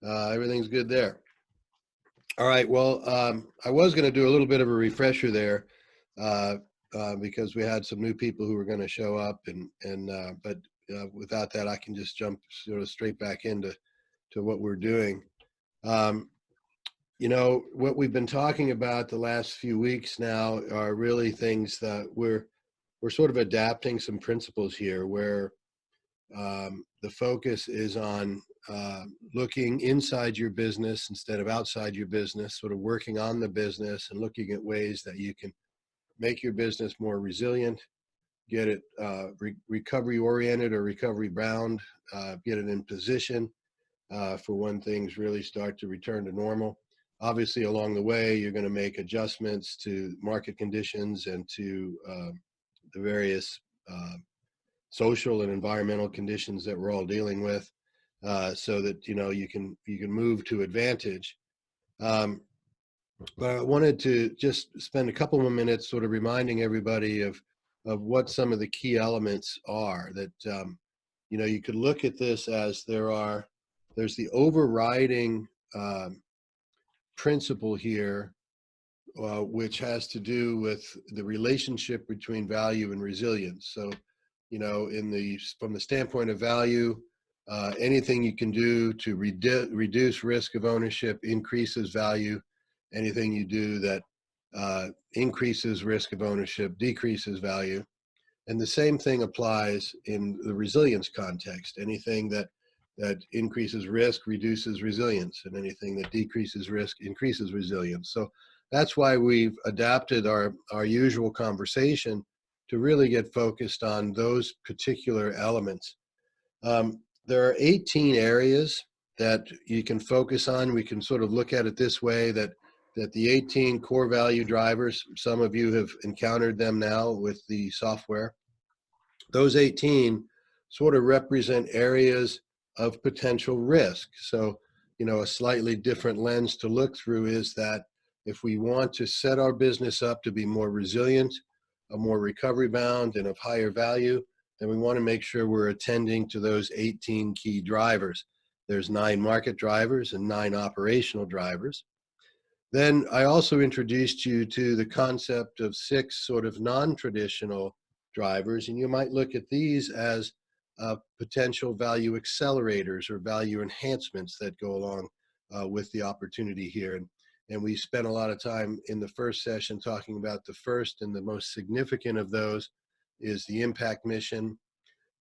Everything's good there. All right. Well, I was going to do a little bit of a refresher there because we had some new people who were going to show up, but without that, I can just jump sort of straight back into what we're doing. What we've been talking about the last few weeks now are really things that we're sort of adapting some principles here where the focus is on looking inside your business instead of outside your business, sort of working on the business and looking at ways that you can make your business more resilient, get it recovery oriented or recovery bound, get it in position for when things really start to return to normal. Obviously, along the way, you're going to make adjustments to market conditions and to the various social and environmental conditions that we're all dealing with, so that you can move to advantage. But I wanted to just spend a couple more minutes sort of reminding everybody of what some of the key elements are that you could look at this as there's the overriding principle here, which has to do with the relationship between value and resilience. So, from the standpoint of value, anything you can do to reduce risk of ownership increases value. Anything you do that increases risk of ownership decreases value. And the same thing applies in the resilience context. Anything that increases risk reduces resilience, and anything that decreases risk increases resilience. So that's why we've adapted our usual conversation to really get focused on those particular elements. There are 18 areas that you can focus on. We can sort of look at it this way, that the 18 core value drivers, some of you have encountered them now with the software. Those 18 sort of represent areas of potential risk. So, a slightly different lens to look through is that if we want to set our business up to be more resilient, more recovery bound, and of higher value, then we want to make sure we're attending to those 18 key drivers. There's 9 market drivers and 9 operational drivers. Then I also introduced you to the concept of 6 sort of non-traditional drivers, and you might look at these as potential value accelerators or value enhancements that go along with the opportunity here. And we spent a lot of time in the first session talking about the first and the most significant of those is the impact mission.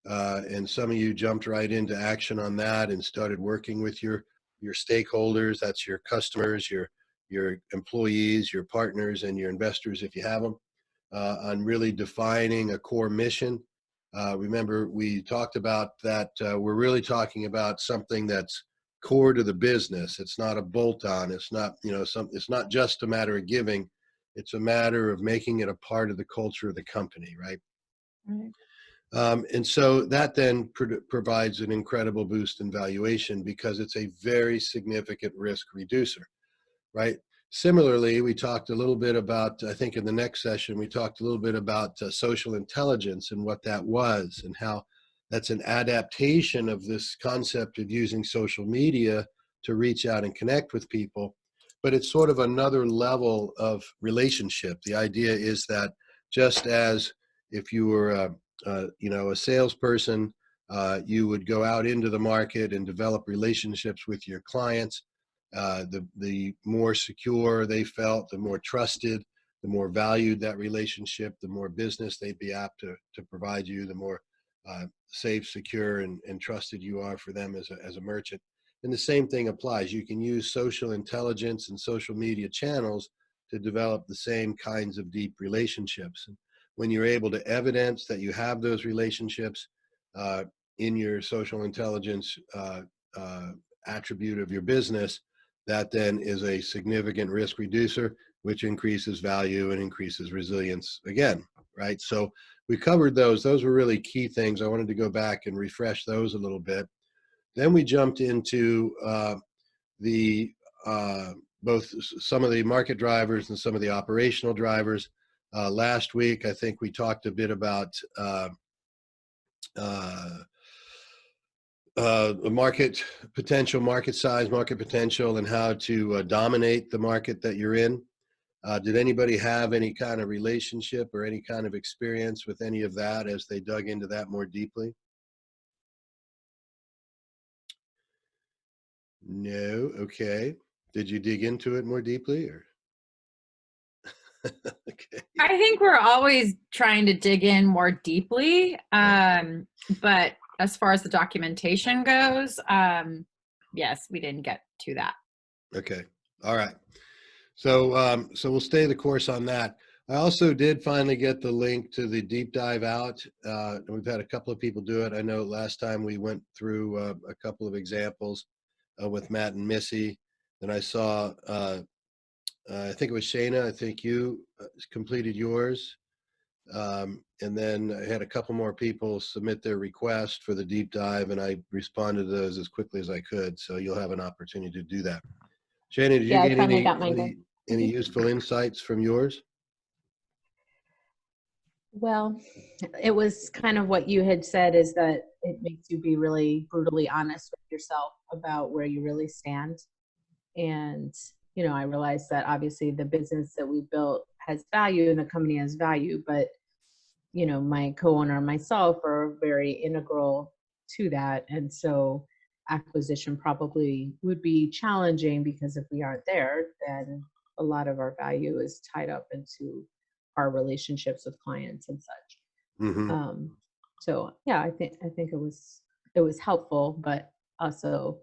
And some of you jumped right into action on that and started working with your stakeholders. That's your customers, your employees, your partners, and your investors, if you have them, on really defining a core mission. Remember, we talked about that we're really talking about something that's core to the business. It's not a bolt-on. It's not, it's not just a matter of giving. It's a matter of making it a part of the culture of the company, right? Right. And so that then provides an incredible boost in valuation because it's a very significant risk reducer, right? Similarly, we talked a little bit about, I think in the next session, we talked a little bit about social intelligence and what that was and how that's an adaptation of this concept of using social media to reach out and connect with people. But it's sort of another level of relationship. The idea is that just as if you were a salesperson, you would go out into the market and develop relationships with your clients. The more secure they felt, the more trusted, the more valued that relationship, the more business they'd be apt to provide you, the more safe, secure, and trusted you are for them as a merchant. And the same thing applies. You can use social intelligence and social media channels to develop the same kinds of deep relationships. And when you're able to evidence that you have those relationships in your social intelligence attribute of your business, that then is a significant risk reducer, which increases value and increases resilience again, right? So we covered those. Those were really key things. I wanted to go back and refresh those a little bit. Then we jumped into both some of the market drivers and some of the operational drivers. Last week, I think we talked a bit about market potential, market size, market potential, and how to dominate the market that you're in. Did anybody have any kind of relationship or any kind of experience with any of that as they dug into that more deeply? No. Okay. Did you dig into it more deeply, or? Okay. I think we're always trying to dig in more deeply. But as far as the documentation goes, yes, we didn't get to that. Okay. All right. So, so we'll stay the course on that. I also did finally get the link to the deep dive out. We've had a couple of people do it. I know last time we went through a couple of examples with Matt and Missy. Then I saw, I think it was Shayna, I think you completed yours. And then I had a couple more people submit their request for the deep dive, and I responded to those as quickly as I could. So you'll have an opportunity to do that. Shayna, did you get any useful insights from yours? Well, it was kind of what you had said, is that it makes you be really brutally honest with yourself about where you really stand. And, you know, I realized that obviously the business that we built has value and the company has value, but, you know, my co-owner and myself are very integral to that. And so acquisition probably would be challenging, because if we aren't there, then a lot of our value is tied up into our relationships with clients and such. Mm-hmm. So yeah, I think it was helpful, but also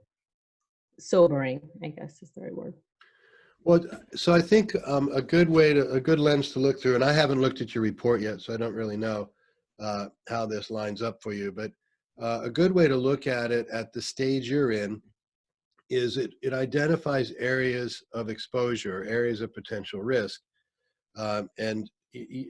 sobering, I guess is the right word. Well, so I think a good lens to look through, and I haven't looked at your report yet, so I don't really know how this lines up for you, but a good way to look at it at the stage you're in is it identifies areas of exposure, areas of potential risk. And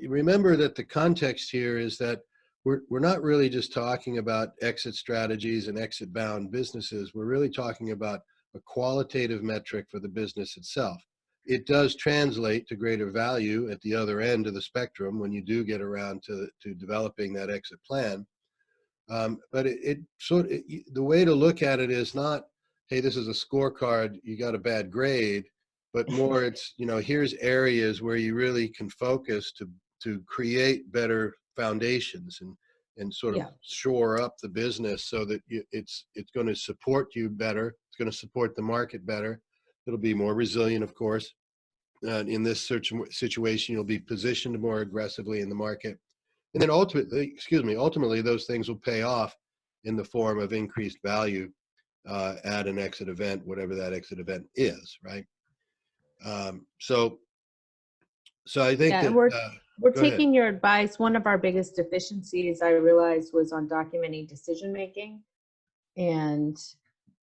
remember that the context here is that we're not really just talking about exit strategies and exit bound businesses. We're really talking about a qualitative metric for the business itself. It does translate to greater value at the other end of the spectrum when you do get around to developing that exit plan. But the way to look at it is not, hey, this is a scorecard, you got a bad grade, but more it's, you know, here's areas where you really can focus to create better foundations and sort of shore up the business so that it's going to support you better. It's going to support the market better. It'll be more resilient, of course. In this situation, you'll be positioned more aggressively in the market. And then ultimately, those things will pay off in the form of increased value at an exit event, whatever that exit event is, right? So I think that we're taking your advice. One of our biggest deficiencies, I realized, was on documenting decision making, and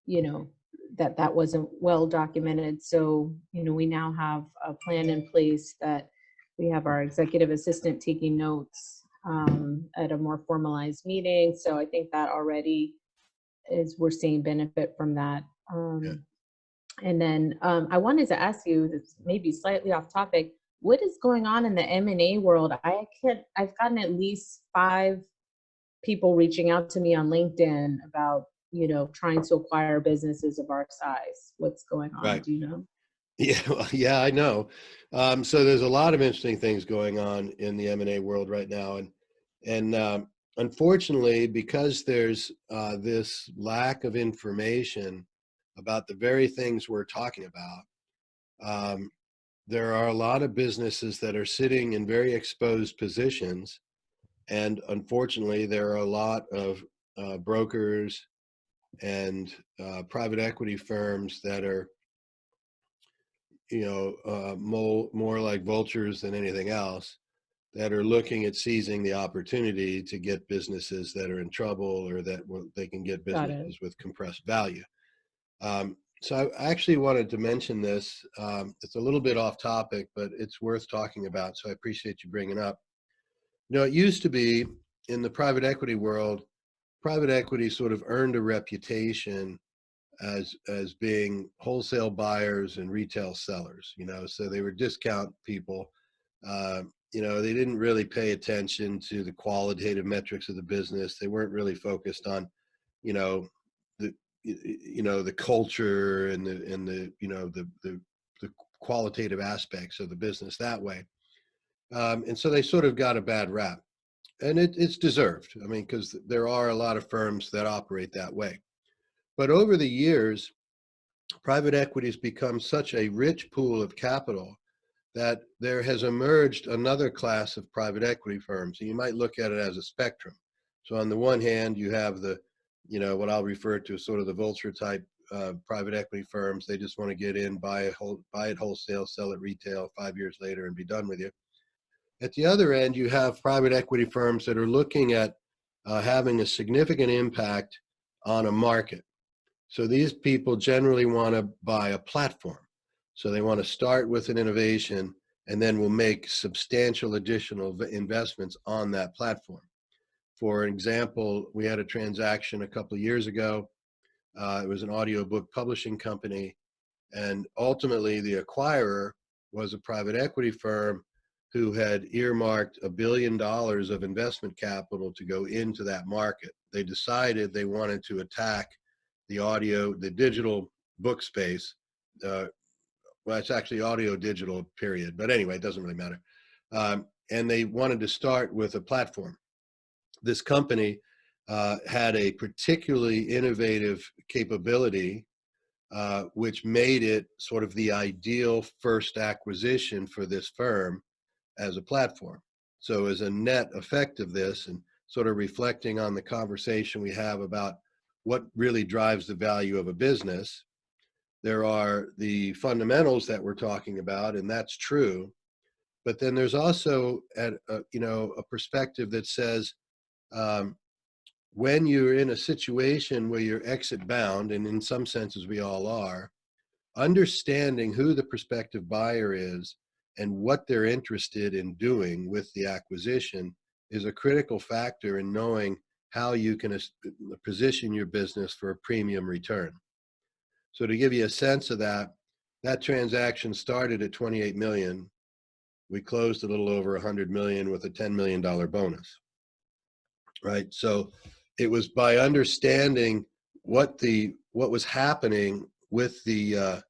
you know that wasn't well documented. So you know, we now have a plan in place that we have our executive assistant taking notes at a more formalized meeting. So I think that already we're seeing benefit from that. And then I wanted to ask you, this maybe slightly off topic, what is going on in the M&A world? I've gotten at least 5 people reaching out to me on LinkedIn about, you know, trying to acquire businesses of our size. What's going on? Right. Do you know? Yeah, well, yeah, I know. So there's a lot of interesting things going on in the M&A world right now, and unfortunately, because there's this lack of information about the very things we're talking about, there are a lot of businesses that are sitting in very exposed positions, and unfortunately, there are a lot of brokers and private equity firms that are, you know, more like vultures than anything else, that are looking at seizing the opportunity to get businesses that are in trouble, or that they can get businesses with compressed value. So I actually wanted to mention this. It's a little bit off topic, but it's worth talking about. So I appreciate you bringing up. You know, it used to be in the private equity world, private equity sort of earned a reputation as being wholesale buyers and retail sellers, you know, so they were discount people. You know, they didn't really pay attention to the qualitative metrics of the business. They weren't really focused on, you know, the culture and the qualitative aspects of the business that way. And so they sort of got a bad rap, and it's deserved. I mean, because there are a lot of firms that operate that way. But over the years, private equity has become such a rich pool of capital that there has emerged another class of private equity firms. And you might look at it as a spectrum. So on the one hand, you have the, what I'll refer to as sort of the vulture type private equity firms. They just want to get in, buy it wholesale, sell it retail 5 years later and be done with you. At the other end, you have private equity firms that are looking at having a significant impact on a market. So these people generally want to buy a platform. So they want to start with an innovation and then will make substantial additional investments on that platform. For example, we had a transaction a couple of years ago. It was an audiobook publishing company, and ultimately the acquirer was a private equity firm who had earmarked $1 billion of investment capital to go into that market. They decided they wanted to attack the digital book space. Well, it's actually audio digital, period. But anyway, it doesn't really matter. And they wanted to start with a platform. This company had a particularly innovative capability, which made it sort of the ideal first acquisition for this firm as a platform. So as a net effect of this, and sort of reflecting on the conversation we have about what really drives the value of a business, there are the fundamentals that we're talking about, and that's true. But then there's also a perspective that says, when you're in a situation where you're exit bound, and in some senses we all are, understanding who the prospective buyer is and what they're interested in doing with the acquisition is a critical factor in knowing how you can position your business for a premium return. So to give you a sense of that transaction started at 28 million. We closed a little over 100 million with a $10 million bonus, right? So it was by understanding what was happening with the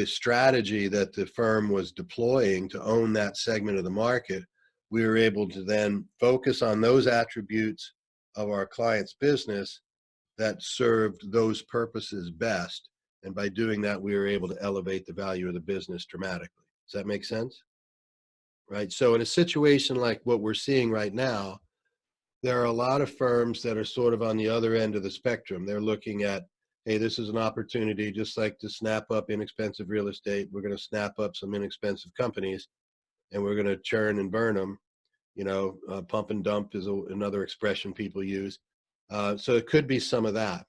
strategy that the firm was deploying to own that segment of the market, we were able to then focus on those attributes of our client's business that served those purposes best. And by doing that, we were able to elevate the value of the business dramatically. Does that make sense? Right. So in a situation like what we're seeing right now, there are a lot of firms that are sort of on the other end of the spectrum. They're looking at, hey, this is an opportunity just like to snap up inexpensive real estate. We're going to snap up some inexpensive companies and we're going to churn and burn them. Pump and dump is another expression people use. So it could be some of that.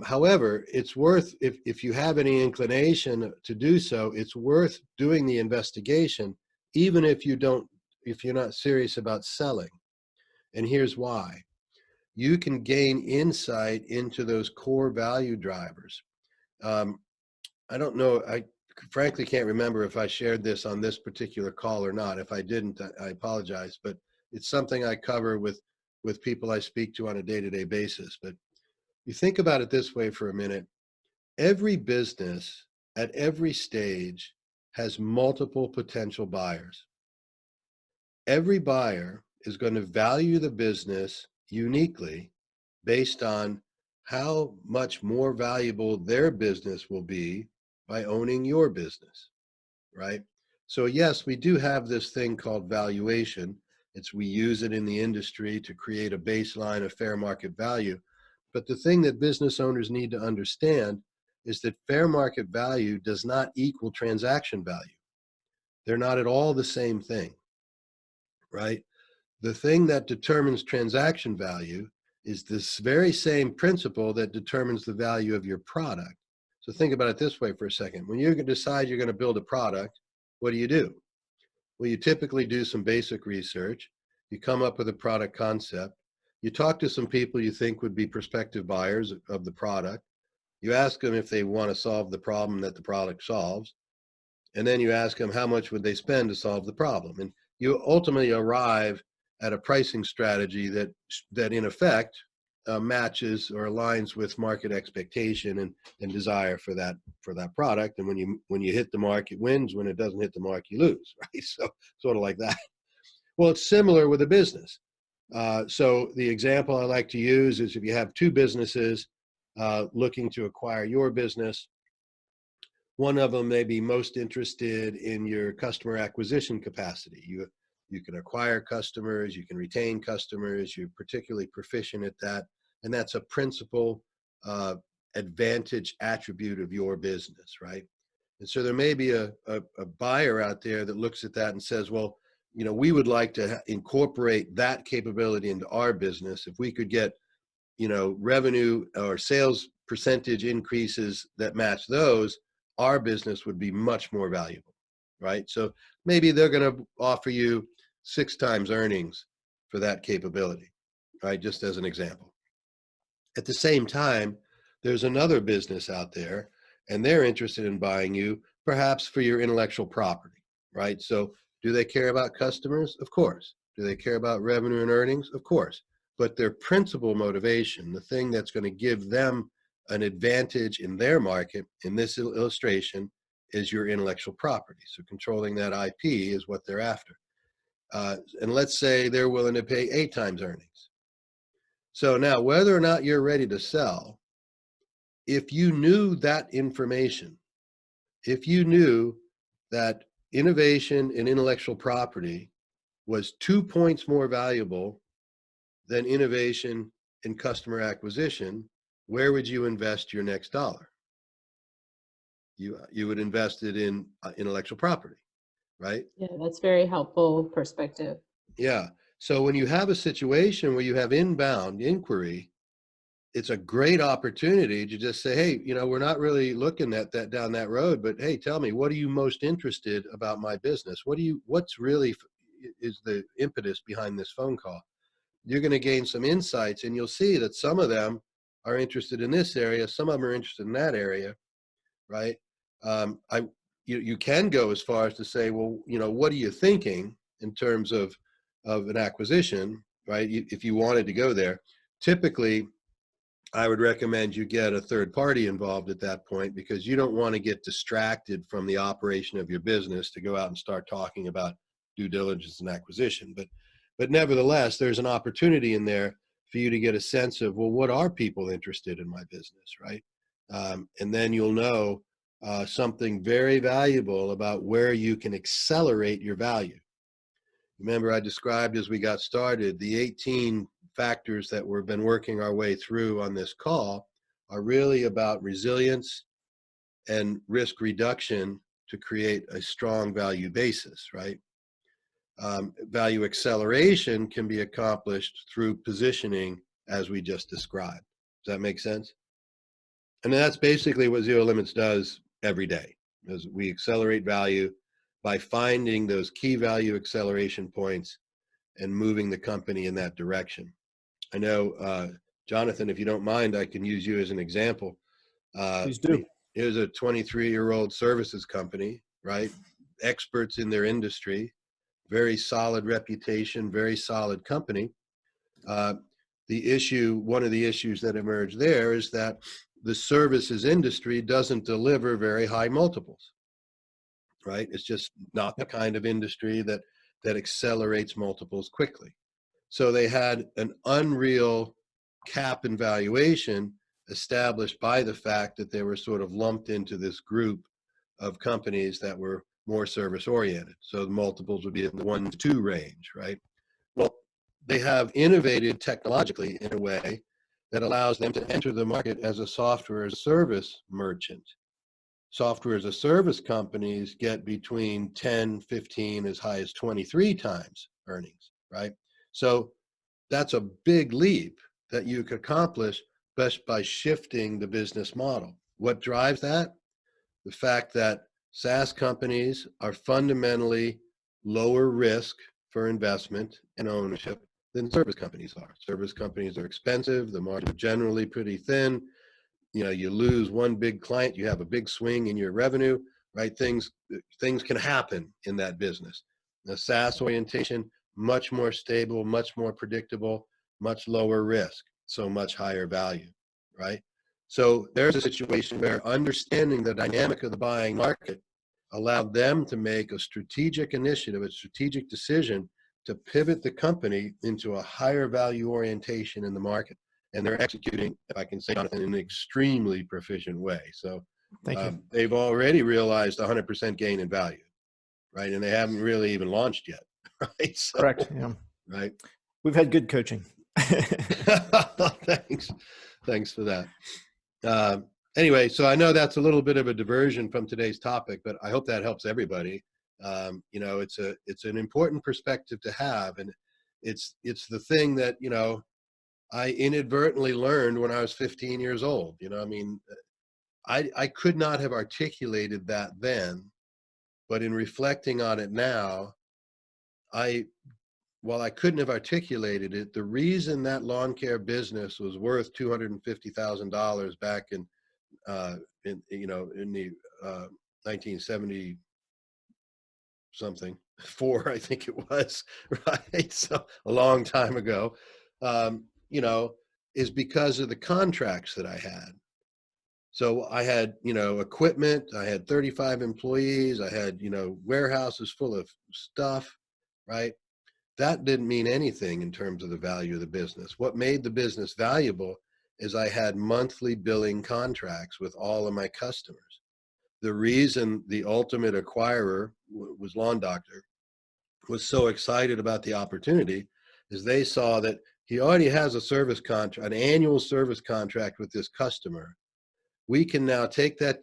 However, it's worth, if you have any inclination to do so, it's worth doing the investigation, even if you're not serious about selling. And here's why. You can gain insight into those core value drivers. I don't know, I frankly can't remember if I shared this on this particular call or not. If I didn't, I apologize, but it's something I cover with people I speak to on a day-to-day basis. But you think about it this way for a minute. Every business at every stage has multiple potential buyers. Every buyer is going to value the business uniquely based on how much more valuable their business will be by owning your business, right? So yes, we do have this thing called valuation. We use it in the industry to create a baseline of fair market value. But the thing that business owners need to understand is that fair market value does not equal transaction value. They're not at all the same thing, right? The thing that determines transaction value is this very same principle that determines the value of your product. So think about it this way for a second. When you decide you're going to build a product, what do? Well, you typically do some basic research. You come up with a product concept. You talk to some people you think would be prospective buyers of the product. You ask them if they want to solve the problem that the product solves. And then you ask them how much would they spend to solve the problem. And you ultimately arrive at a pricing strategy that in effect matches or aligns with market expectation and desire for that product. And when you hit the mark, it wins. When it doesn't hit the mark, you lose, right? So sort of like that. Well, it's similar with a business. So the example I like to use is if you have two businesses looking to acquire your business, one of them may be most interested in your customer acquisition capacity. You can acquire customers, you can retain customers, you're particularly proficient at that, and that's a principal advantage attribute of your business, right? And so there may be a buyer out there that looks at that and says, well, you know, we would like to incorporate that capability into our business. If we could get, you know, revenue or sales percentage increases that match those, our business would be much more valuable, right? So maybe they're going to offer you 6 times earnings for that capability, right? Just as an example. At the same time, there's another business out there and they're interested in buying you perhaps for your intellectual property, right? So do they care about customers? Of course. Do they care about revenue and earnings? Of course. But their principal motivation, the thing that's going to give them an advantage in their market, in this illustration, is your intellectual property. So controlling that IP is what they're after. And let's say they're willing to pay 8 times earnings. So now, whether or not you're ready to sell, if you knew that information, if you knew that innovation in intellectual property was 2 points more valuable than innovation in customer acquisition, where would you invest your next dollar? You would invest it in intellectual property, right? Yeah, that's very helpful perspective. Yeah. So when you have a situation where you have inbound inquiry, it's a great opportunity to just say, hey, you know, we're not really looking at that down that road, but hey, tell me, what are you most interested about my business? What's really is the impetus behind this phone call? You're going to gain some insights, and you'll see that some of them are interested in this area, some of them are interested in that area, right? You can go as far as to say, well, you know, what are you thinking in terms of an acquisition, right? If you wanted to go there, typically, I would recommend you get a third party involved at that point, because you don't want to get distracted from the operation of your business to go out and start talking about due diligence and acquisition. But nevertheless, there's an opportunity in there for you to get a sense of, well, what are people interested in my business, right? And then you'll know something very valuable about where you can accelerate your value. Remember, I described as we got started, the 18 factors that we've been working our way through on this call are really about resilience and risk reduction to create a strong value basis, right? Value acceleration can be accomplished through positioning, as we just described. Does that make sense? And that's basically what Zero Limits does every day, is we accelerate value by finding those key value acceleration points and moving the company in that direction. I know, Jonathan, if you don't mind, I can use you as an example. Please do. Here's a 23-year-old services company, right? Experts in their industry, very solid reputation, very solid company. One of the issues that emerged there is that the services industry doesn't deliver very high multiples, right? It's just not the kind of industry that accelerates multiples quickly. So they had an unreal cap and valuation established by the fact that they were sort of lumped into this group of companies that were more service oriented. So the multiples would be in the 1 to 2 range, right? Well, they have innovated technologically in a way that allows them to enter the market as a software as a service merchant. Software as a service companies get between 10, 15, as high as 23 times earnings, right? So that's a big leap that you could accomplish best by shifting the business model. What drives that? The fact that SaaS companies are fundamentally lower risk for investment and ownership than service companies are. Service companies are expensive, the margins are generally pretty thin. You know, you lose one big client, you have a big swing in your revenue, right? Things can happen in that business. The SaaS orientation, much more stable, much more predictable, much lower risk. so much higher value, right? So there's a situation where understanding the dynamic of the buying market allowed them to make a strategic initiative, a strategic decision to pivot the company into a higher value orientation in the market. And they're executing, if I can say, in an extremely proficient way. So Thank you. they've already realized 100% gain in value, right? And they haven't really even launched yet, right? So, Correct. Yeah. right. We've had good coaching. Thanks for that. Anyway, so I know that's a little bit of a diversion from today's topic, but I hope that helps everybody. You know, it's an important perspective to have, and it's the thing that, you know, I inadvertently learned when I was 15 years old. You know, I mean, I could not have articulated that then, but in reflecting on it now, while I couldn't have articulated it, the reason that lawn care business was worth $250,000 back in you know, in the 1970 something 4, I think it was, right? So a long time ago, you know, is because of the contracts that I had. So I had, you know, equipment, I had 35 employees, I had, you know, warehouses full of stuff, right? That didn't mean anything in terms of the value of the business. What made the business valuable is I had monthly billing contracts with all of my customers. The reason the ultimate acquirer was Lawn Doctor was so excited about the opportunity is they saw that he already has a service contract, an annual service contract with this customer. We can now take that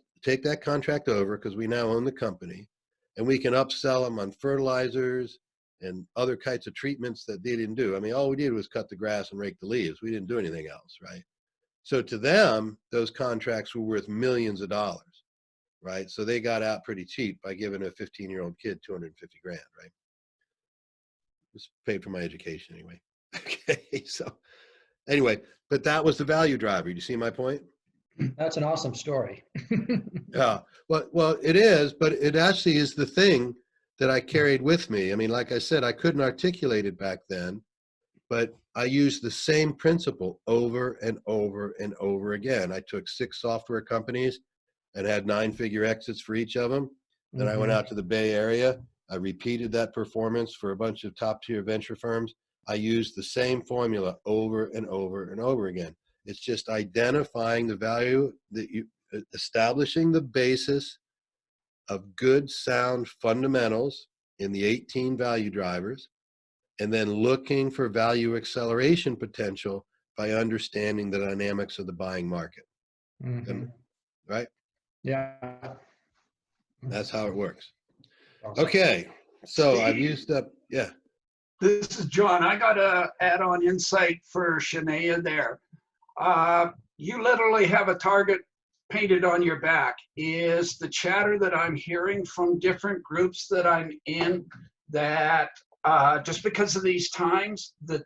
contract over because we now own the company, and we can upsell them on fertilizers and other kinds of treatments that they didn't do. I mean, all we did was cut the grass and rake the leaves. We didn't do anything else, right? So to them, those contracts were worth millions of dollars, right? So they got out pretty cheap by giving a 15-year-old kid 250 grand, right? Just paid for my education anyway. Okay, so anyway, but that was the value driver. You see my point? That's an awesome story. Yeah, well, it is, but it actually is the thing that I carried with me. I mean, like I said, I couldn't articulate it back then, but I used the same principle over and over and over again. I took 6 software companies and had 9-figure exits for each of them. Then I went out to the Bay Area. I repeated that performance for a bunch of top-tier venture firms. I used the same formula over and over and over again. It's just identifying the value that you, establishing the basis of good, sound fundamentals in the 18 value drivers, and then looking for value acceleration potential by understanding the dynamics of the buying market. Right? Yeah. That's how it works. Awesome. Okay, so Steve, I've used up, yeah. this is John. I got a add-on insight for Shania there. You literally have a target painted on your back. Is the chatter that I'm hearing from different groups that I'm in that just because of these times that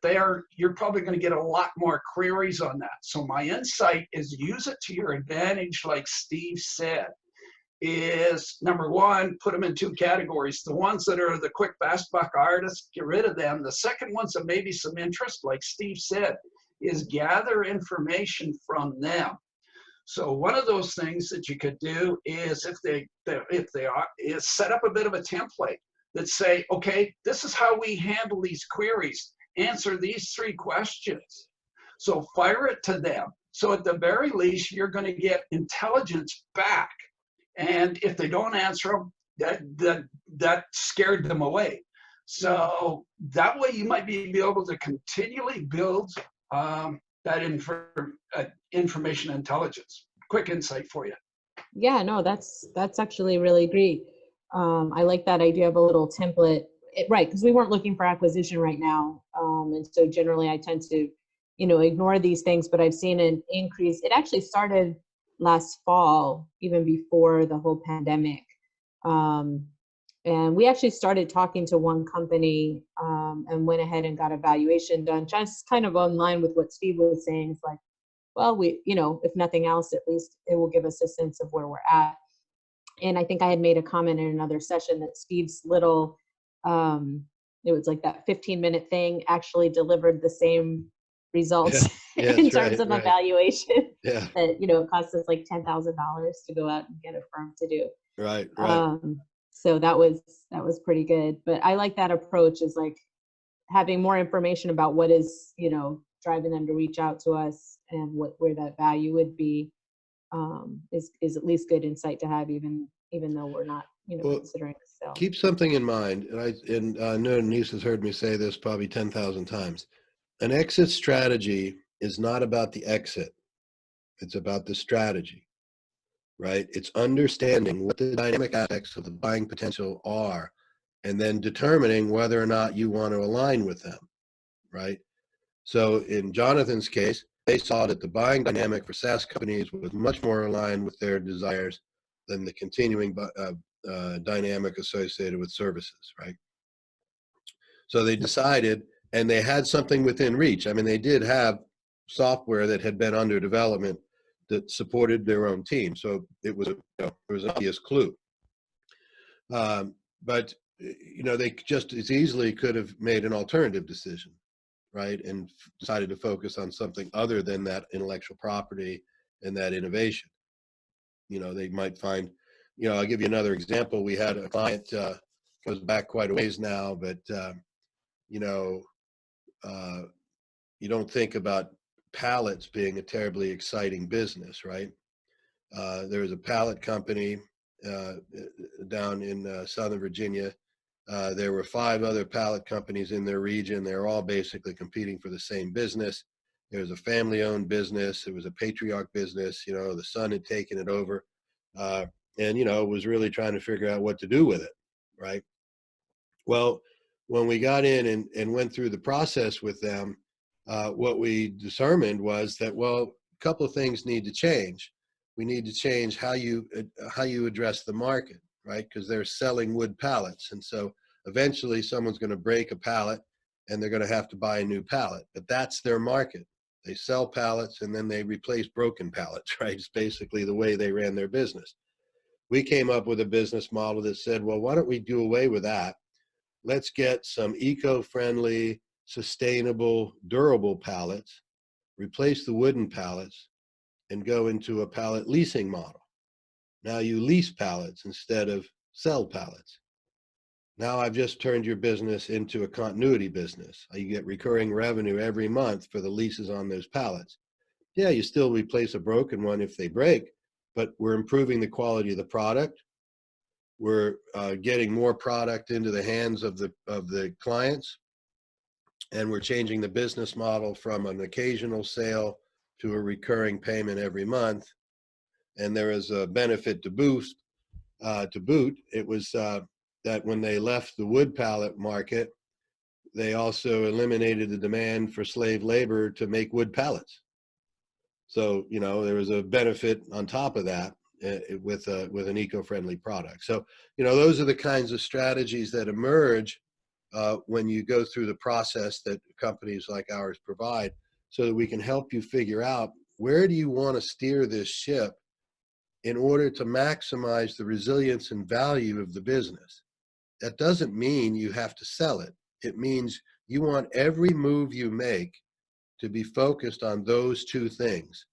you're probably going to get a lot more queries on that. So my insight is use it to your advantage, like Steve said. Is number one, put them in 2 categories. The ones that are the quick fast buck artists, get rid of them. The second ones that maybe some interest, like Steve said, is gather information from them. So one of those things that you could do is is set up a bit of a template that say, okay, this is how we handle these queries. Answer these 3 questions. So fire it to them. So at the very least, you're going to get intelligence back. And if they don't answer them, that scared them away. So that way you might be able to continually build that information intelligence. Quick insight for you. Yeah, no, that's actually really great. I like that idea of a little template, right? Because we weren't looking for acquisition right now, and so generally I tend to, ignore these things. But I've seen an increase. It actually started last fall, even before the whole pandemic, and we actually started talking to one company and went ahead and got a valuation done, just kind of in line with what Steve was saying. It's like, well, we, if nothing else, at least it will give us a sense of where we're at. And I think I had made a comment in another session that Steve's little, it was like that 15-minute thing actually delivered the same results Yeah, in that's terms right, of right. evaluation Yeah, that, you know, it costs us like $10,000 to go out and get a firm to do. right, right. So that was pretty good. But I like that approach, is like having more information about what is, you know, driving them to reach out to us and where that value would be, is at least good insight to have, even though we're not, you know, Well, considering a sale. keep something in mind, and I know Denise has heard me say this probably 10,000 times. An exit strategy is not about the exit. It's about the strategy, right? It's understanding what the dynamic aspects of the buying potential are, and then determining whether or not you want to align with them, right? So in Jonathan's case, they saw that the buying dynamic for SaaS companies was much more aligned with their desires than the continuing dynamic associated with services, right? So they decided, and they had something within reach. I mean, they did have software that had been under development that supported their own team. So it was, it was an obvious clue. But they just as easily could have made an alternative decision, right? And decided to focus on something other than that intellectual property and that innovation. They might find, I'll give you another example. We had a client, goes back quite a ways now, but you know, you don't think about pallets being a terribly exciting business, right? There was a pallet company down in Southern Virginia. There were 5 other pallet companies in their region. They're all basically competing for the same business. There was a family-owned business. It was a patriarch business. The son had taken it over, and was really trying to figure out what to do with it, right? Well, when we got in and went through the process with them, what we determined was that, well, a couple of things need to change. We need to change how you address the market, right? Because they're selling wood pallets, and so eventually someone's going to break a pallet, and they're going to have to buy a new pallet. But that's their market. They sell pallets, and then they replace broken pallets, right? It's basically the way they ran their business. We came up with a business model that said, well, why don't we do away with that? Let's get some eco-friendly, sustainable, durable pallets, replace the wooden pallets, and go into a pallet leasing model. Now you lease pallets instead of sell pallets. Now I've just turned your business into a continuity business. You get recurring revenue every month for the leases on those pallets. Yeah, you still replace a broken one if they break, but we're improving the quality of the product. We're getting more product into the hands of the clients, and we're changing the business model from an occasional sale to a recurring payment every month. And there is a benefit to boot. It was that when they left the wood pallet market, they also eliminated the demand for slave labor to make wood pallets. So there was a benefit on top of that with an eco-friendly product. So those are the kinds of strategies that emerge when you go through the process that companies like ours provide, so that we can help you figure out, where do you want to steer this ship in order to maximize the resilience and value of the business. That doesn't mean you have to sell it. It means you want every move you make to be focused on those 2 things: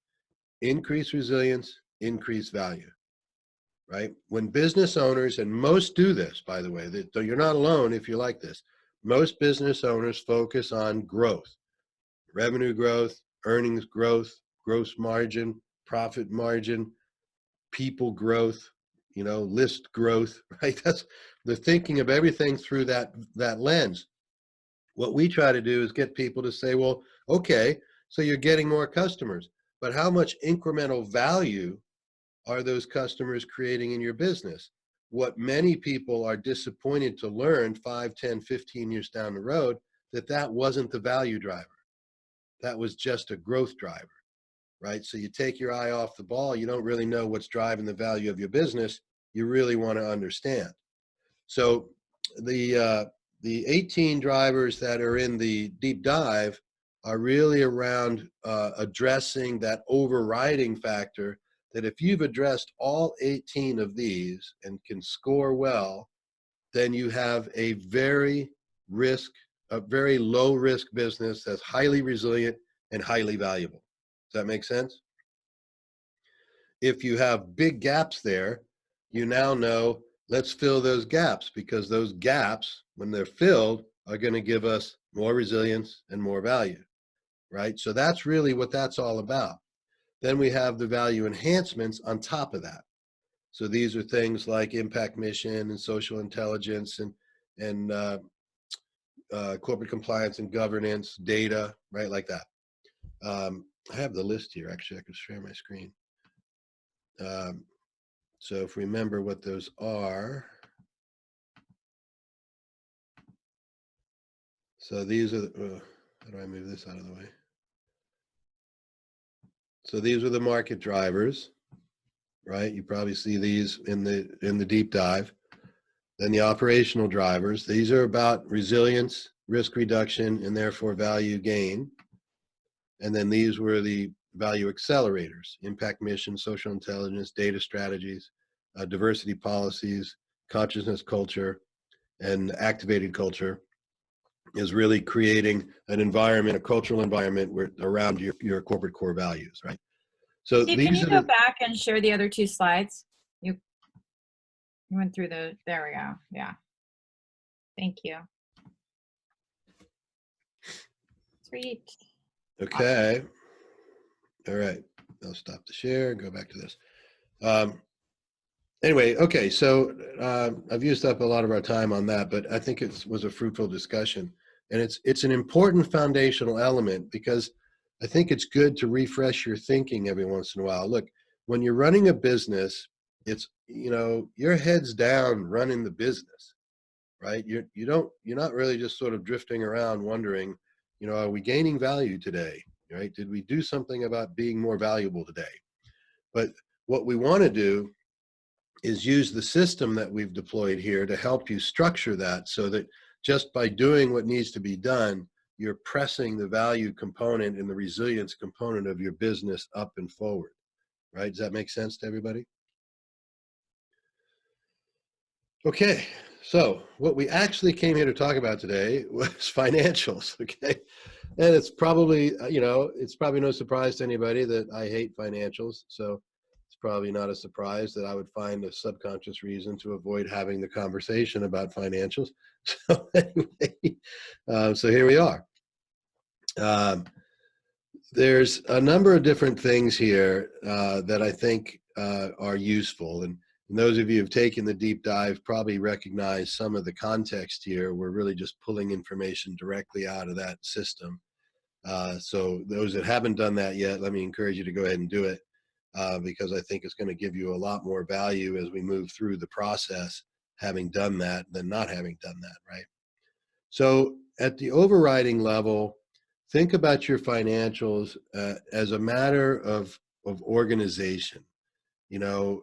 increase resilience, increase value, right? When business owners, and most do this, by the way, though you're not alone if you like this, most business owners focus on growth, revenue growth, earnings growth, gross margin, profit margin, people growth, list growth, right? They're thinking of everything through that lens. What we try to do is get people to say, well, okay, so you're getting more customers, but how much incremental value are those customers creating in your business? What many people are disappointed to learn 5, 10, 15 years down the road, that wasn't the value driver. That was just a growth driver, right? So you take your eye off the ball, you don't really know what's driving the value of your business. You really want to understand. So the 18 drivers that are in the deep dive are really around addressing that overriding factor, that if you've addressed all 18 of these and can score well, then you have a very low risk business that's highly resilient and highly valuable. Does that make sense? If you have big gaps there, you now know, let's fill those gaps, because those gaps, when they're filled, are going to give us more resilience and more value, right? So that's really what that's all about. Then we have the value enhancements on top of that. So these are things like impact mission and social intelligence and corporate compliance and governance, data, right, like that. I have the list here. Actually, I could share my screen. So if we remember what those are. So these are, how do I move this out of the way? So these are the market drivers, right? You probably see these in the deep dive. Then the operational drivers. These are about resilience, risk reduction, and therefore value gain. And then these were the value accelerators: impact mission, social intelligence, data strategies, diversity policies, consciousness culture, and activated culture is really creating an environment, a cultural environment around your corporate core values, right? So Steve, can these you are go the, back and share the other two slides? You went through the, there we go. Yeah. Thank you. Sweet. okay. All right, I'll stop the share and go back to this. Anyway, okay, so I've used up a lot of our time on that, but I think it was a fruitful discussion. And it's an important foundational element, because I think it's good to refresh your thinking every once in a while. Look, when you're running a business, it's, you know, your head's down running the business, right? You're not really just sort of drifting around wondering, you know, are we gaining value today, right? Did we do something about being more valuable today? But what we want to do is use the system that we've deployed here to help you structure that, so that just by doing what needs to be done, you're pressing the value component and the resilience component of your business up and forward, right? Does that make sense to everybody? Okay, so what we actually came here to talk about today was financials, okay? And it's probably, you know, it's probably no surprise to anybody that I hate financials. So it's probably not a surprise that I would find a subconscious reason to avoid having the conversation about financials. So anyway, so here we are. There's a number of different things here that I think are useful. And those of you who've taken the deep dive probably recognize some of the context here. We're really just pulling information directly out of that system. So those that haven't done that yet, let me encourage you to go ahead and do it, because I think it's going to give you a lot more value as we move through the process, having done that than not having done that, right? So at the overriding level, think about your financials as a matter of organization. You know,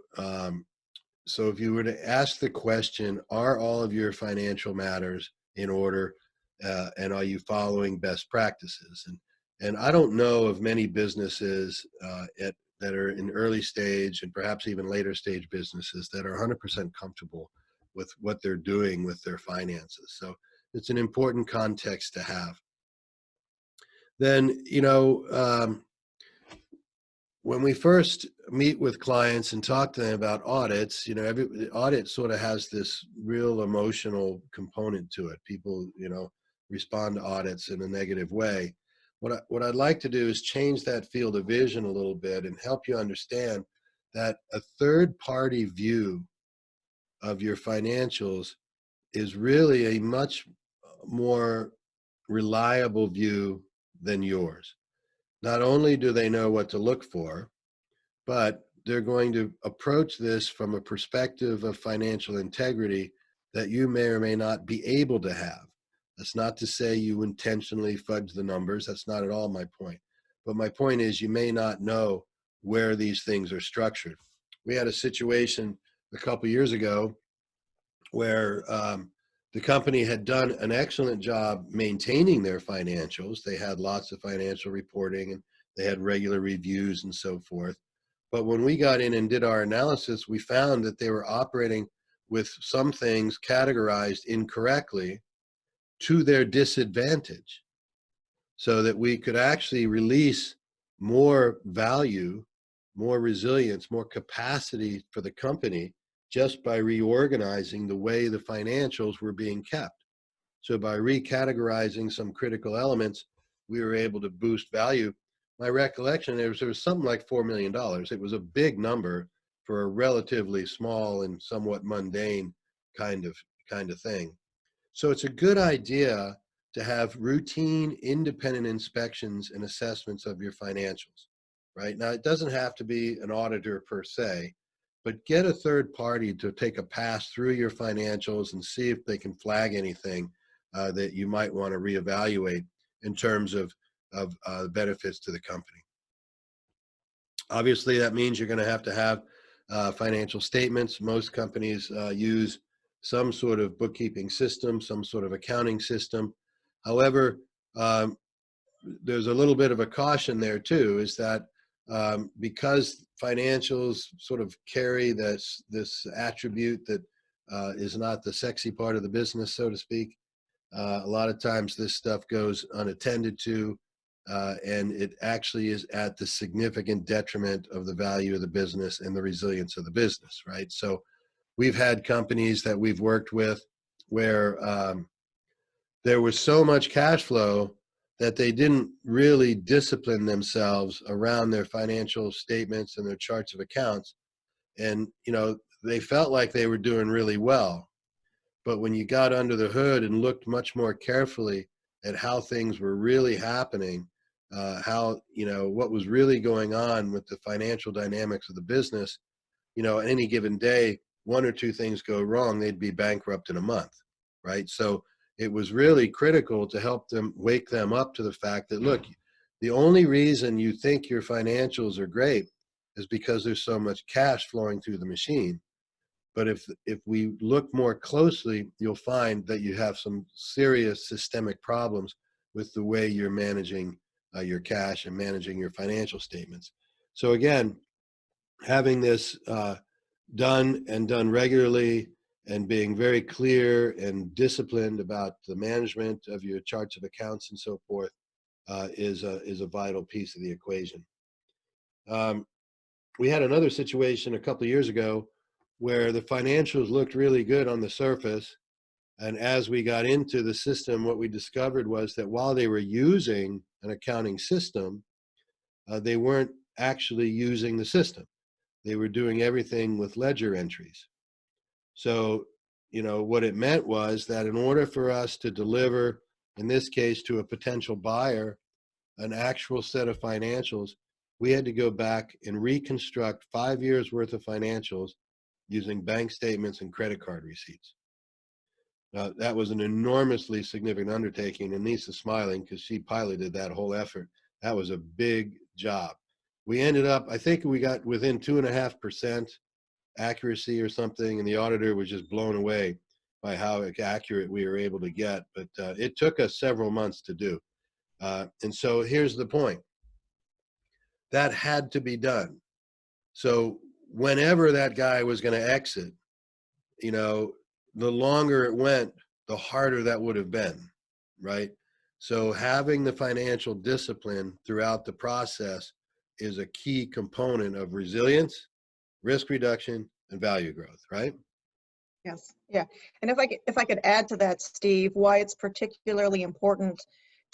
so if you were to ask the question, are all of your financial matters in order, and are you following best practices? And I don't know of many businesses that are in early stage and perhaps even later stage businesses that are 100% comfortable with what they're doing with their finances. So it's an important context to have. Then, you know, when we first meet with clients and talk to them about audits, you know, every audit sort of has this real emotional component to it. People, you know, respond to audits in a negative way. What I'd like to do is change that field of vision a little bit and help you understand that a third-party view of your financials is really a much more reliable view than yours. Not only do they know what to look for, but they're going to approach this from a perspective of financial integrity that you may or may not be able to have. That's not to say you intentionally fudge the numbers. That's not at all my point. But my point is, you may not know where these things are structured. We had a situation a couple years ago where the company had done an excellent job maintaining their financials. They had lots of financial reporting and they had regular reviews and so forth. But when we got in and did our analysis, we found that they were operating with some things categorized incorrectly to their disadvantage. so that we could actually release more value, more resilience, more capacity for the company just by reorganizing the way the financials were being kept. So by recategorizing some critical elements, we were able to boost value. My recollection, there was something like $4 million. It was a big number for a relatively small and somewhat mundane kind of thing. So it's a good idea to have routine independent inspections and assessments of your financials, right? Now, it doesn't have to be an auditor per se, but get a third party to take a pass through your financials and see if they can flag anything that you might want to reevaluate in terms of benefits to the company. Obviously, that means you're going to have financial statements. Most companies use some sort of bookkeeping system, some sort of accounting system. However, there's a little bit of a caution there too, is that because financials sort of carry this attribute that is not the sexy part of the business, so to speak, a lot of times this stuff goes unattended to, and it actually is at the significant detriment of the value of the business and the resilience of the business, right? So we've had companies that we've worked with where there was so much cash flow that they didn't really discipline themselves around their financial statements and their charts of accounts. And, they felt like they were doing really well. But when you got under the hood and looked much more carefully at how things were really happening, what was really going on with the financial dynamics of the business, on any given day, one or two things go wrong, they'd be bankrupt in a month, right? So it was really critical to help them, wake them up to the fact that, look, the only reason you think your financials are great is because there's so much cash flowing through the machine. But if we look more closely, you'll find that you have some serious systemic problems with the way you're managing your cash and managing your financial statements. So again, having this done regularly and being very clear and disciplined about the management of your charts of accounts and so forth is a vital piece of the equation. We had another situation a couple of years ago where the financials looked really good on the surface. And as we got into the system, what we discovered was that while they were using an accounting system, they weren't actually using the system. They were doing everything with ledger entries. So, what it meant was that in order for us to deliver, in this case, to a potential buyer, an actual set of financials, we had to go back and reconstruct 5 years worth of financials using bank statements and credit card receipts. Now, that was an enormously significant undertaking, and Lisa's smiling because she piloted that whole effort. That was a big job. We ended up, I think we got within 2.5% accuracy or something, and the auditor was just blown away by how accurate we were able to get. But it took us several months to do. And so here's the point. That had to be done. So whenever that guy was going to exit, the longer it went, the harder that would have been, right? So having the financial discipline throughout the process is a key component of resilience, risk reduction, and value growth, right? Yes, yeah. And if I could add to that, Steve, why it's particularly important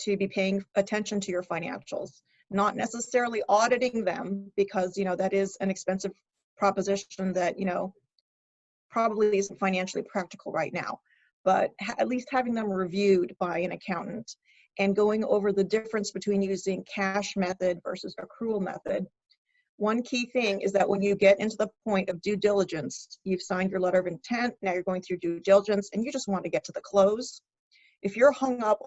to be paying attention to your financials, not necessarily auditing them, because that is an expensive proposition that probably isn't financially practical right now, but at least having them reviewed by an accountant and going over the difference between using cash method versus accrual method. One key thing is that when you get into the point of due diligence, you've signed your letter of intent, now you're going through due diligence, and you just want to get to the close. If you're hung up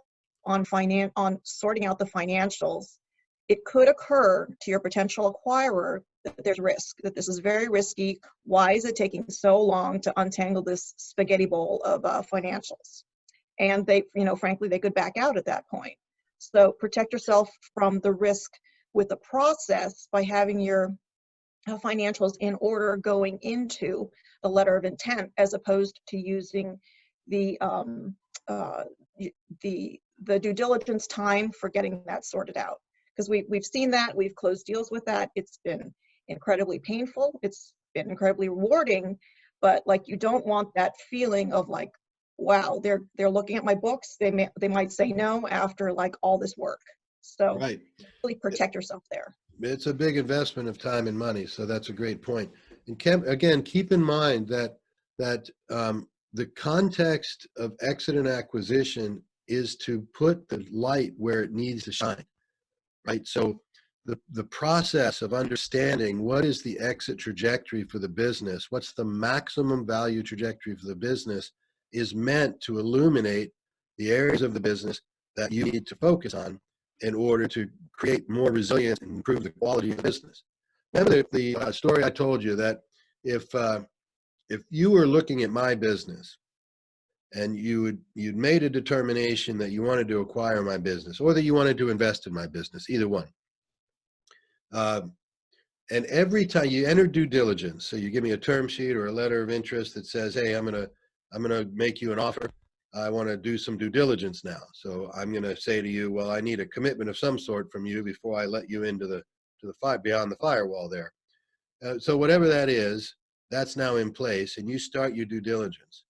on sorting out the financials, it could occur to your potential acquirer that there's risk, that this is very risky. Why is it taking so long to untangle this spaghetti bowl of financials? And they, frankly, they could back out at that point. So protect yourself from the risk with the process by having your financials in order going into the letter of intent, as opposed to using the the due diligence time for getting that sorted out. Because we've seen that, we've closed deals with that. It's been incredibly painful. It's been incredibly rewarding, but like, you don't want that feeling of like, wow, they're looking at my books. They might say no after like all this work. So Right. really protect yourself there. It's a big investment of time and money. So that's a great point. And again, keep in mind that the context of exit and acquisition is to put the light where it needs to shine, right? So the process of understanding what is the exit trajectory for the business, what's the maximum value trajectory for the business, is meant to illuminate the areas of the business that you need to focus on in order to create more resilience and improve the quality of the business. Remember the story I told you that if you were looking at my business and you'd made a determination that you wanted to acquire my business or that you wanted to invest in my business, either one. And every time you enter due diligence, so you give me a term sheet or a letter of interest that says, hey, I'm gonna make you an offer. I want to do some due diligence now. So I'm going to say to you, well, I need a commitment of some sort from you before I let you into the beyond the firewall there. So whatever that is, that's now in place, and you start your due diligence.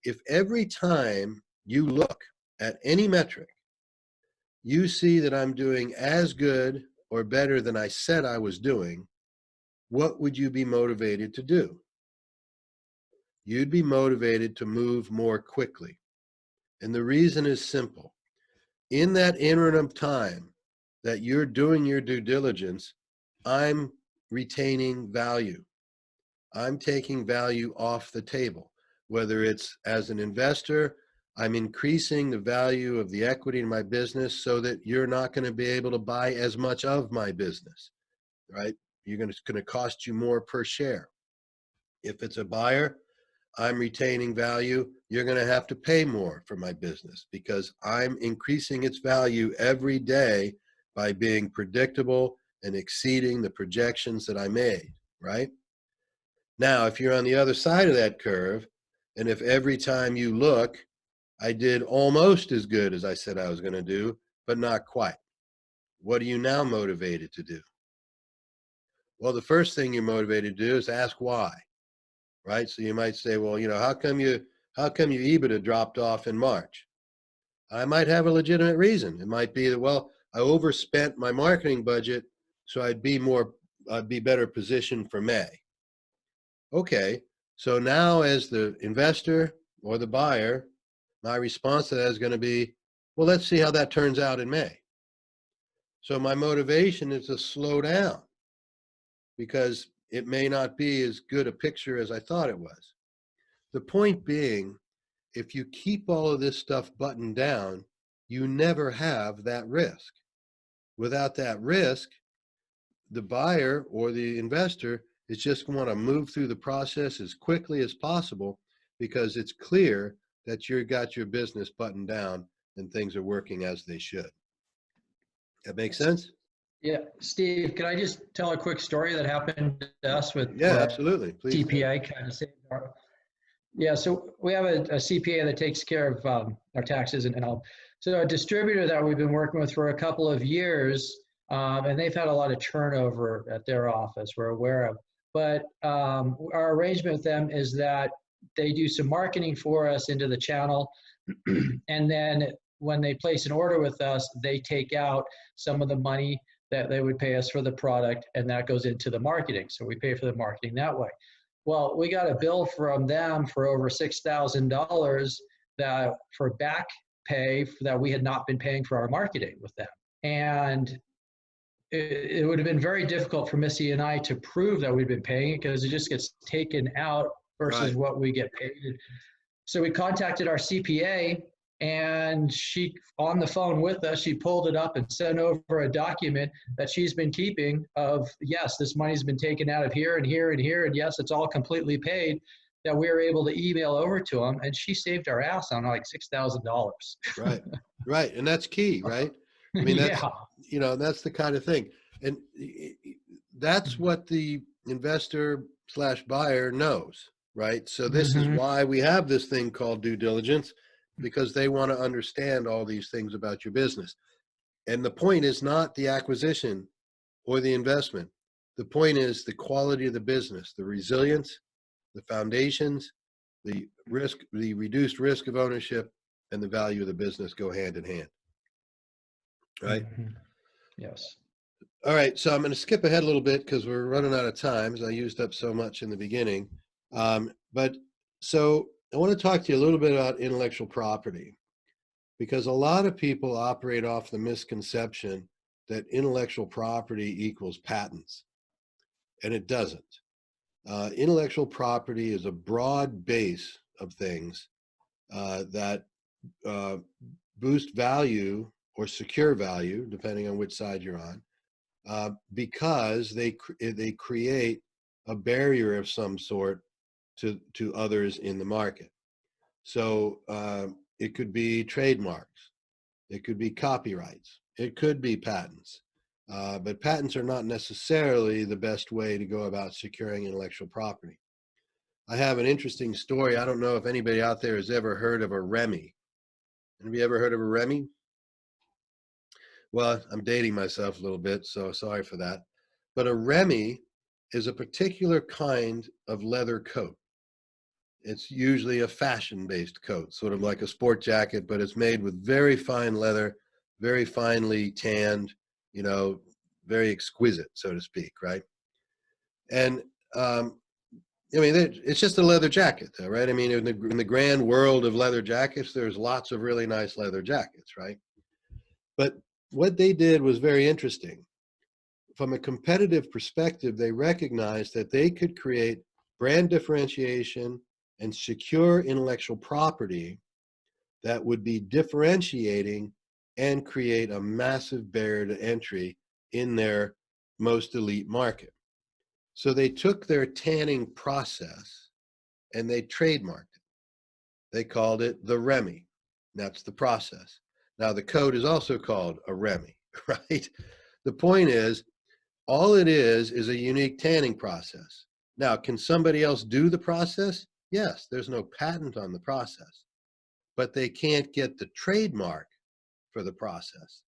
If every time you look at any metric, you see that I'm doing as good or better than I said I was doing, what would you be motivated to do? You'd be motivated to move more quickly. And the reason is simple. In that interim time that you're doing your due diligence, I'm retaining value. I'm taking value off the table. Whether it's as an investor, I'm increasing the value of the equity in my business so that you're not going to be able to buy as much of my business, right? It's going to cost you more per share. If it's a buyer, I'm retaining value. You're going to have to pay more for my business because I'm increasing its value every day by being predictable and exceeding the projections that I made, right? Now, if you're on the other side of that curve, and if every time you look, I did almost as good as I said I was going to do, but not quite, what are you now motivated to do? Well, the first thing you're motivated to do is ask why. Right? So you might say, well, how come your EBITDA dropped off in March? I might have a legitimate reason. It might be that, well, I overspent my marketing budget, so I'd be better positioned for May. Okay, so now as the investor or the buyer, my response to that is going to be, well, let's see how that turns out in May. So my motivation is to slow down because it may not be as good a picture as I thought it was. The point being, if you keep all of this stuff buttoned down, you never have that risk. Without that risk, the buyer or the investor is just going to move through the process as quickly as possible because it's clear that you've got your business buttoned down and things are working as they should. That makes sense? Yeah, Steve, can I just tell a quick story that happened to us with Yeah, absolutely. Please. CPA kind of saved our. Yeah, so we have a CPA that takes care of our taxes and all. So a distributor that we've been working with for a couple of years, and they've had a lot of turnover at their office, we're aware of. But our arrangement with them is that they do some marketing for us into the channel, and then when they place an order with us, they take out some of the money that they would pay us for the product, and that goes into the marketing. So we pay for the marketing that way. Well, we got a bill from them for over $6,000 that for back pay that we had not been paying for our marketing with them. And it would have been very difficult for Missy and I to prove that we've been paying it because it just gets taken out versus what we get paid. So we contacted our CPA, and she, on the phone with us, she pulled it up and sent over a document that she's been keeping of, yes, this money's been taken out of here and here and here, and yes, it's all completely paid, that we were able to email over to them, and she saved our ass on like $6,000. Right, right, and that's key, right? I mean, that's, that's the kind of thing. And that's what the investor / buyer knows, right? So this is why we have this thing called due diligence, because they want to understand all these things about your business. And the point is not the acquisition or the investment. The point is the quality of the business, the resilience, the foundations, the risk, the reduced risk of ownership, and the value of the business go hand in hand. Right? Mhm. Yes. All right, so I'm going to skip ahead a little bit because we're running out of time, as I used up so much in the beginning. But so I want to talk to you a little bit about intellectual property, because a lot of people operate off the misconception that intellectual property equals patents, and it doesn't. Intellectual property is a broad base of things that boost value or secure value, depending on which side you're on, because they create a barrier of some sort to others in the market. So it could be trademarks, it could be copyrights, it could be patents, but patents are not necessarily the best way to go about securing intellectual property. I have an interesting story. I don't know if anybody out there has ever heard of a REMI. Have you ever heard of a REMI? Well, I'm dating myself a little bit, so sorry for that. But a REMI is a particular kind of leather coat. It's usually a fashion-based coat, sort of like a sport jacket, but it's made with very fine leather, very finely tanned, you know, very exquisite, so to speak, right? And I mean, it's just a leather jacket, though, right? I mean, in the grand world of leather jackets, there's lots of really nice leather jackets, right? But what they did was very interesting. From a competitive perspective, they recognized that they could create brand differentiation and secure intellectual property that would be differentiating and create a massive barrier to entry in their most elite market. So they took their tanning process and they trademarked it. They called it the REMI. That's the process. Now the code is also called a REMI, right? The point is, all it is a unique tanning process. Now, can somebody else do the process? Yes, there's no patent on the process, but they can't get the trademark for the process.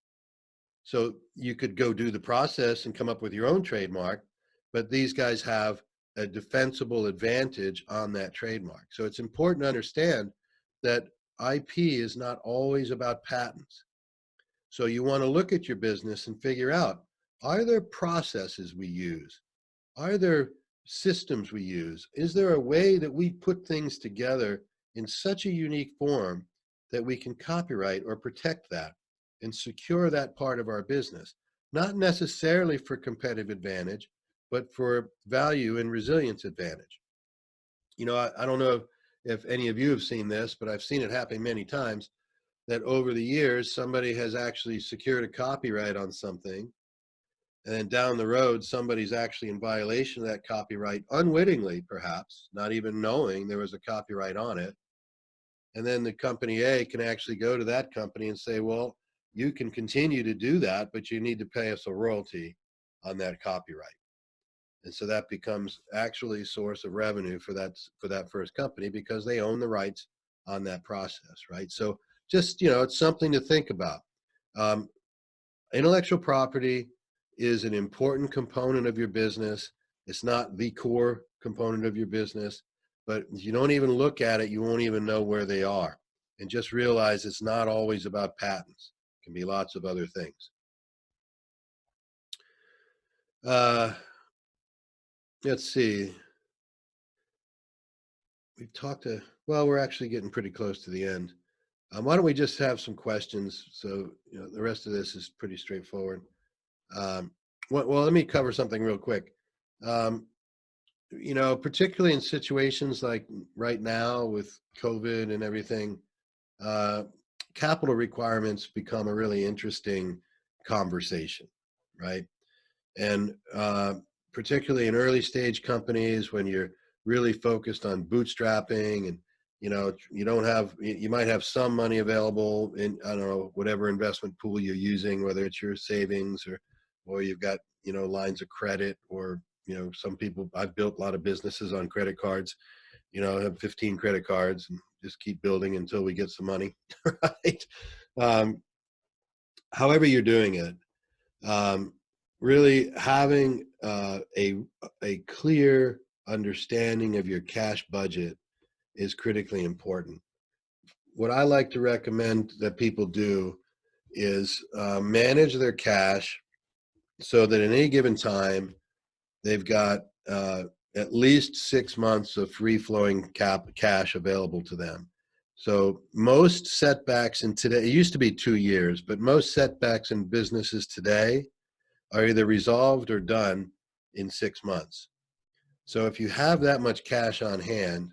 So you could go do the process and come up with your own trademark, but these guys have a defensible advantage on that trademark. So it's important to understand that IP is not always about patents. So you want to look at your business and figure out, are there processes we use? Are there systems we use? Is there a way that we put things together in such a unique form that we can copyright or protect that and secure that part of our business? Not necessarily for competitive advantage, but for value and resilience advantage. You know, I don't know if any of you have seen this, but I've seen it happen many times, that over the years, somebody has actually secured a copyright on something, and then down the road, somebody's actually in violation of that copyright, unwittingly, perhaps, not even knowing there was a copyright on it. And then the company A can actually go to that company and say, well, you can continue to do that, but you need to pay us a royalty on that copyright. And so that becomes actually a source of revenue for that first company, because they own the rights on that process, right? So just, you know, it's something to think about. Intellectual property is an important component of your business. It's not the core component of your business, but if you don't even look at it, you won't even know where they are. And just realize it's not always about patents. It can be lots of other things. Let's see. We've talked to, well, we're actually getting pretty close to the end. Why don't we just have some questions? So, you know, the rest of this is pretty straightforward. Well, let me cover something real quick. You know, particularly in situations like right now with COVID and everything, capital requirements become a really interesting conversation, right? And particularly in early stage companies, when you're really focused on bootstrapping, and you know, you might have some money available in, I don't know, whatever investment pool you're using, whether it's your savings or you've got, you know, lines of credit, or, you know, some people, I've built a lot of businesses on credit cards, you know, I have 15 credit cards, and just keep building until we get some money, right? However you're doing it, really having a clear understanding of your cash budget is critically important. What I like to recommend that people do is manage their cash so that at any given time, they've got at least 6 months of free-flowing cash available to them. So most setbacks in today, it used to be 2 years, but most setbacks in businesses today are either resolved or done in 6 months. So if you have that much cash on hand,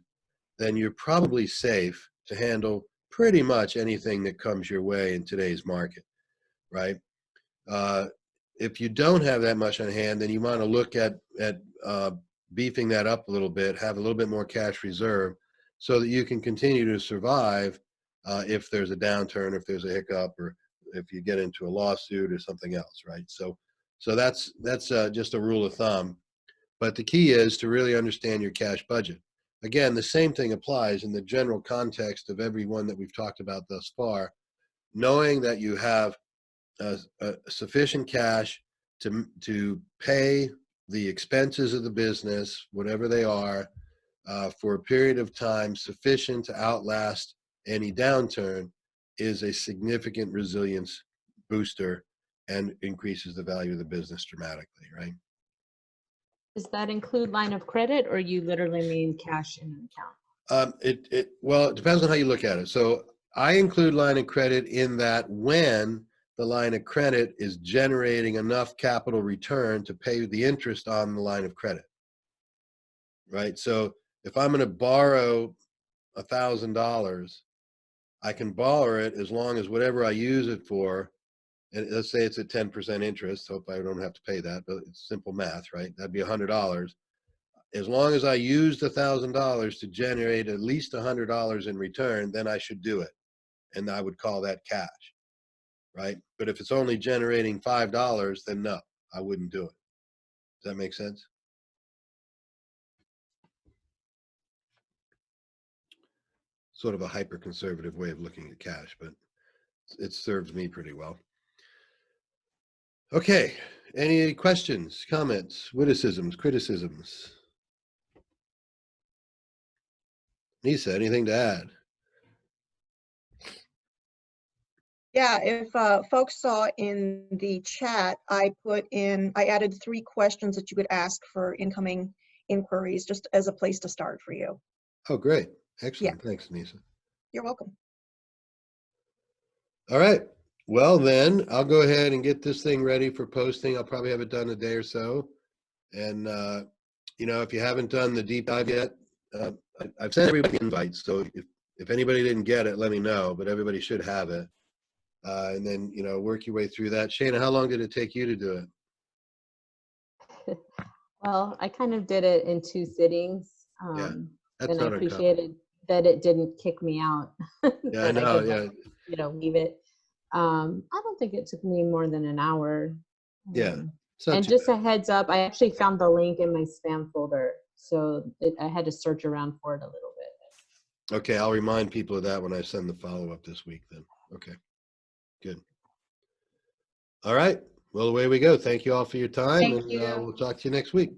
then you're probably safe to handle pretty much anything that comes your way in today's market, right? If you don't have that much on hand, then you want to look at beefing that up a little bit, have a little bit more cash reserve so that you can continue to survive if there's a downturn, if there's a hiccup, or if you get into a lawsuit or something else, right? So that's just a rule of thumb. But the key is to really understand your cash budget. Again, the same thing applies in the general context of every one that we've talked about thus far, knowing that you have sufficient cash to pay the expenses of the business, whatever they are, for a period of time sufficient to outlast any downturn is a significant resilience booster and increases the value of the business dramatically, right? Does that include line of credit, or you literally mean cash in an account? Well, it depends on how you look at it. So I include line of credit in that when the line of credit is generating enough capital return to pay the interest on the line of credit, right? So if I'm going to borrow $1,000, I can borrow it as long as whatever I use it for, and let's say it's at 10% interest. Hope I don't have to pay that, but it's simple math, right? That'd be $100. As long as I used $1,000 to generate at least $100 in return, then I should do it. And I would call that cash, right? But if it's only generating $5, then no, I wouldn't do it. Does that make sense? Sort of a hyper-conservative way of looking at cash, but it serves me pretty well. Okay, any questions, comments, witticisms, criticisms? Nisa, anything to add? Yeah, if folks saw in the chat, I added 3 questions that you could ask for incoming inquiries, just as a place to start for you. Oh, great. Excellent. Yeah. Thanks, Nisa. You're welcome. All right. Well, then I'll go ahead and get this thing ready for posting. I'll probably have it done a day or so. And, if you haven't done the deep dive yet, I've sent everybody invites. So if anybody didn't get it, let me know, but everybody should have it. And then, work your way through that. Shana, how long did it take you to do it? Well, I kind of did it in 2 sittings. Yeah, that's and I not appreciated that it didn't kick me out. Yeah, I know. Yeah. Leave it. I don't think it took me more than an hour. Yeah. And just a heads up, I actually found the link in my spam folder. So I had to search around for it a little bit. Okay, I'll remind people of that when I send the follow-up this week then. Okay, good. All right, well, away we go. Thank you all for your time, Thank and you. we'll talk to you next week.